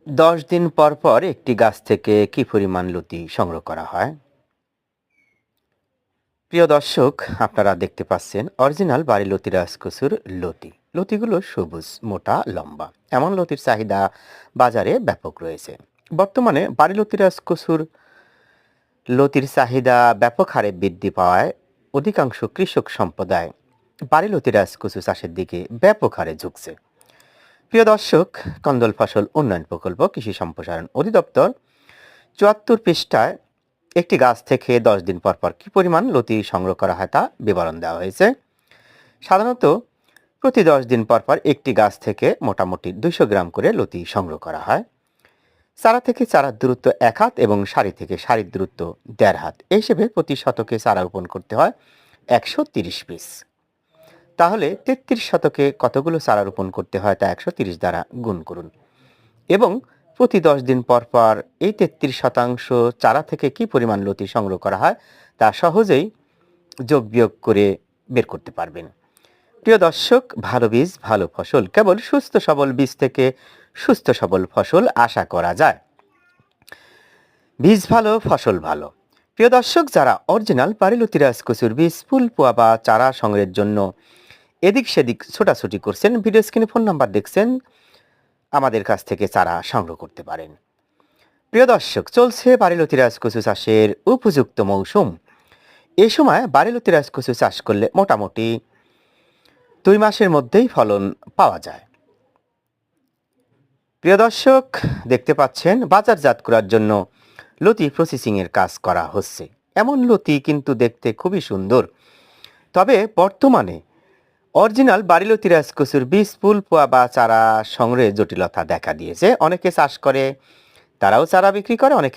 ১০ দিন পর পর একটি গাছ থেকে কি পরিমাণ লতি সংগ্রহ করা হয়? প্রিয় দর্শক, আপনারা দেখতে পাচ্ছেন অরিজিনাল বাড়ি লতি রাজকচুর লতি। লতিগুলো সবুজ, মোটা, লম্বা। এমন লতির চাহিদা বাজারে ব্যাপক রয়েছে। বর্তমানে বাড়ি লতি রাজকচুর লতির চাহিদা ব্যাপক হারে বৃদ্ধি পাওয়ায় অধিকাংশ কৃষক সম্প্রদায় বাড়ি লতি রাজকচু চাষের দিকে ব্যাপক হারে ঝুঁকছে। প্রিয় দর্শক, কন্দল ফসল উন্নয়ন প্রকল্প কৃষি সম্প্রসারণ অধিদপ্তর ৭৪ পৃষ্ঠায় একটি গাছ থেকে ১০ দিন পর পর কি পরিমাণ লতি সংগ্রহ করা হয় তা বিবরণ দেওয়া হয়েছে। সাধারণত প্রতি ১০ দিন পর পর একটি গাছ থেকে মোটামুটি ২০০ গ্রাম করে লতি সংগ্রহ করা হয়। চারা থেকে চারার দূরত্ব ১ হাত এবং সারি থেকে সারির দূরত্ব ১.৫ হাত। এই হিসেবে প্রতি শতকে চারা রোপণ করতে হয় ১৩০ পিস। তাহলে ৩৩ শতকে কতগুলো চারা রোপণ করতে হয় তা ১৩০ দ্বারা গুণ করুন এবং প্রতি ১০ দিন পর পর এই ৩৩% চারা থেকে কি পরিমাণ লতি সংগ্রহ করা হয় তা সহজেই যোগ বিয়োগ করে বের করতে পারবেন। প্রিয় দর্শক, ভালো বীজ ভালো ফসল, কেবল সুস্থ সবল বীজ থেকে সুস্থ সবল ফসল আশা করা যায়। বীজ ভালো, ফসল ভালো। প্রিয় দর্শক, যারা অরিজিনাল বাড়ি লতি রাজকচুর বীজ, ফুল, পোয়া বা চারা সংগ্রহের জন্য এদিক সেদিক ছোটাছুটি করছেন, ভিডিও স্ক্রিনে ফোন নাম্বার দেখছেন, আমাদের কাছ থেকে চারা সংগ্রহ করতে পারেন। প্রিয় দর্শক, চলছে বাড়ি লতি রাজকচু চাষের উপযুক্ত মৌসুম। এই সময় বাড়ি লতি রাজকচু চাষ করলে মোটামুটি ২ মাসের মধ্যেই ফলন পাওয়া যায়। প্রিয় দর্শক, দেখতে পাচ্ছেন বাজারজাত করার জন্য লতি প্রসেসিংয়ের কাজ করা হচ্ছে। এমন লতি কিন্তু দেখতে খুবই সুন্দর। তবে বর্তমানে অরিজিনাল বাড়ি লতি রাজকচুর বীজ, ফুল, পোয়া বা চারা সংগ্রহে জটিলতা দেখা দিয়েছে। অনেকে চাষ করে, তারাও চারা বিক্রি করে, অনেকে